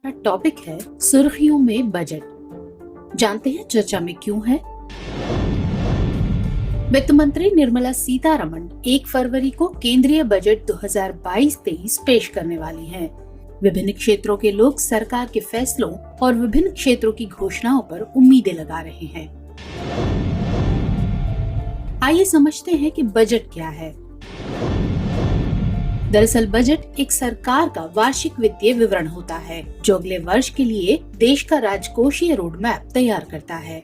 का टॉपिक है सुर्खियों में बजट। जानते हैं चर्चा में क्यों है। वित्त मंत्री निर्मला सीतारमण 1 फरवरी को केंद्रीय बजट 2022-23 पेश करने वाली हैं। विभिन्न क्षेत्रों के लोग सरकार के फैसलों और विभिन्न क्षेत्रों की घोषणाओं पर उम्मीदें लगा रहे हैं। आइए समझते हैं कि बजट क्या है। दरअसल बजट एक सरकार का वार्षिक वित्तीय विवरण होता है जो अगले वर्ष के लिए देश का राजकोषीय रोड मैप तैयार करता है।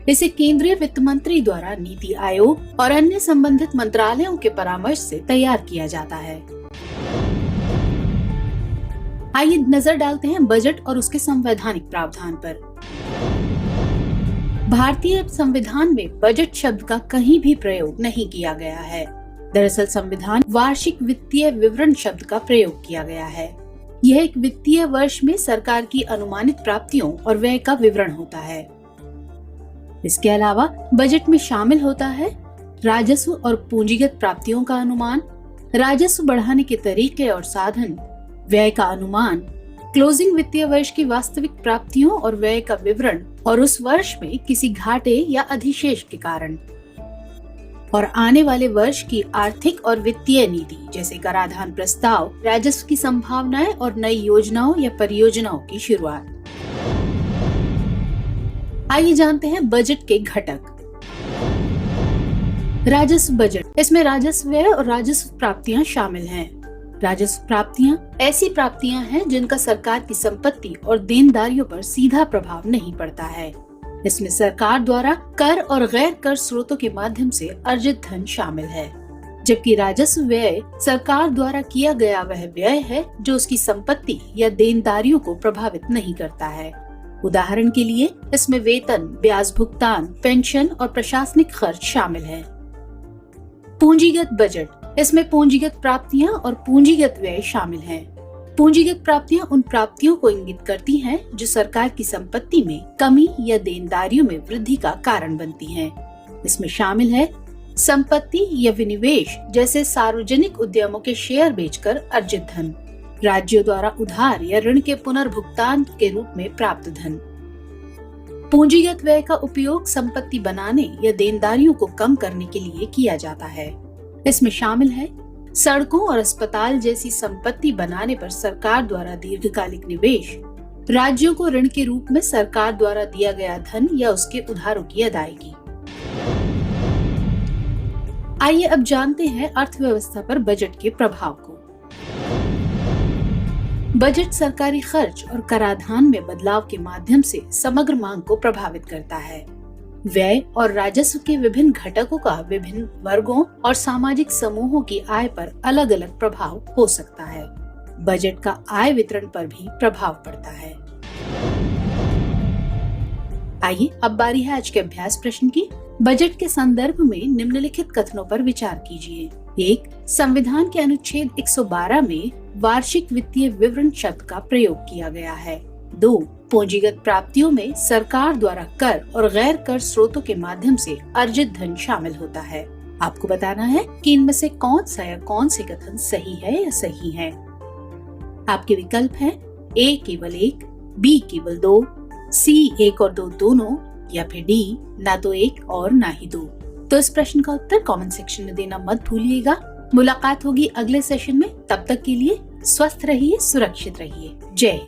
इसे केंद्रीय वित्त मंत्री द्वारा नीति आयोग और अन्य संबंधित मंत्रालयों के परामर्श से तैयार किया जाता है। आइए नजर डालते हैं बजट और उसके संवैधानिक प्रावधान पर। भारतीय संविधान में बजट शब्द का कहीं भी प्रयोग नहीं किया गया है। दरअसल संविधान वार्षिक वित्तीय विवरण शब्द का प्रयोग किया गया है। यह एक वित्तीय वर्ष में सरकार की अनुमानित प्राप्तियों और व्यय का विवरण होता है। इसके अलावा बजट में शामिल होता है राजस्व और पूंजीगत प्राप्तियों का अनुमान, राजस्व बढ़ाने के तरीके और साधन, व्यय का अनुमान, क्लोजिंग वित्तीय वर्ष की वास्तविक प्राप्तियों और व्यय का विवरण और उस वर्ष में किसी घाटे या अधिशेष के कारण, और आने वाले वर्ष की आर्थिक और वित्तीय नीति जैसे कराधान प्रस्ताव, राजस्व की संभावनाएं और नई योजनाओं या परियोजनाओं की शुरुआत। आइए जानते हैं बजट के घटक। राजस्व बजट, इसमें राजस्व व्यय और राजस्व प्राप्तियां शामिल हैं। राजस्व प्राप्तियां ऐसी प्राप्तियां हैं जिनका सरकार की संपत्ति और देनदारियों पर सीधा प्रभाव नहीं पड़ता है। इसमें सरकार द्वारा कर और गैर कर स्रोतों के माध्यम से अर्जित धन शामिल है, जबकि राजस्व व्यय सरकार द्वारा किया गया वह व्यय है जो उसकी संपत्ति या देनदारियों को प्रभावित नहीं करता है। उदाहरण के लिए इसमें वेतन, ब्याज भुगतान, पेंशन और प्रशासनिक खर्च शामिल है। पूंजीगत बजट, इसमें पूंजीगत प्राप्तियां और पूंजीगत व्यय शामिल हैं। पूंजीगत प्राप्तियां उन प्राप्तियों को इंगित करती हैं जो सरकार की संपत्ति में कमी या देनदारियों में वृद्धि का कारण बनती हैं। इसमें शामिल है संपत्ति या विनिवेश जैसे सार्वजनिक उद्यमों के शेयर बेचकर अर्जित धन, राज्यों द्वारा उधार या ऋण के पुनर्भुगतान के रूप में प्राप्त धन। पूंजीगत व्यय का उपयोग संपत्ति बनाने या देनदारियों को कम करने के लिए किया जाता है। इसमें शामिल है सड़कों और अस्पताल जैसी संपत्ति बनाने पर सरकार द्वारा दीर्घकालिक निवेश, राज्यों को ऋण के रूप में सरकार द्वारा दिया गया धन या उसके उधारों की अदायगी। आइए अब जानते हैं अर्थव्यवस्था पर बजट के प्रभाव को। बजट सरकारी खर्च और कराधान में बदलाव के माध्यम से समग्र मांग को प्रभावित करता है। व्यय और राजस्व के विभिन्न घटकों का विभिन्न वर्गों और सामाजिक समूहों की आय पर अलग अलग प्रभाव हो सकता है। बजट का आय वितरण पर भी प्रभाव पड़ता है। आइए अब बारी है आज के अभ्यास प्रश्न की। बजट के संदर्भ में निम्नलिखित कथनों पर विचार कीजिए। 1. संविधान के अनुच्छेद 112 में वार्षिक वित्तीय विवरण शब्द का प्रयोग किया गया है। 2. पूंजीगत प्राप्तियों में सरकार द्वारा कर और गैर कर स्रोतों के माध्यम से अर्जित धन शामिल होता है। आपको बताना है कि इनमें से कौन सा या कौन से कथन सही है या सही है। आपके विकल्प हैं A केवल 1, B केवल 2, C 1 और 2 दोनों, या फिर D ना तो 1 और ना ही 2। तो इस प्रश्न का उत्तर कमेंट सेक्शन में देना मत भूलिएगा। मुलाकात होगी अगले सेशन में। तब तक के लिए स्वस्थ रहिए, सुरक्षित रहिए। जय।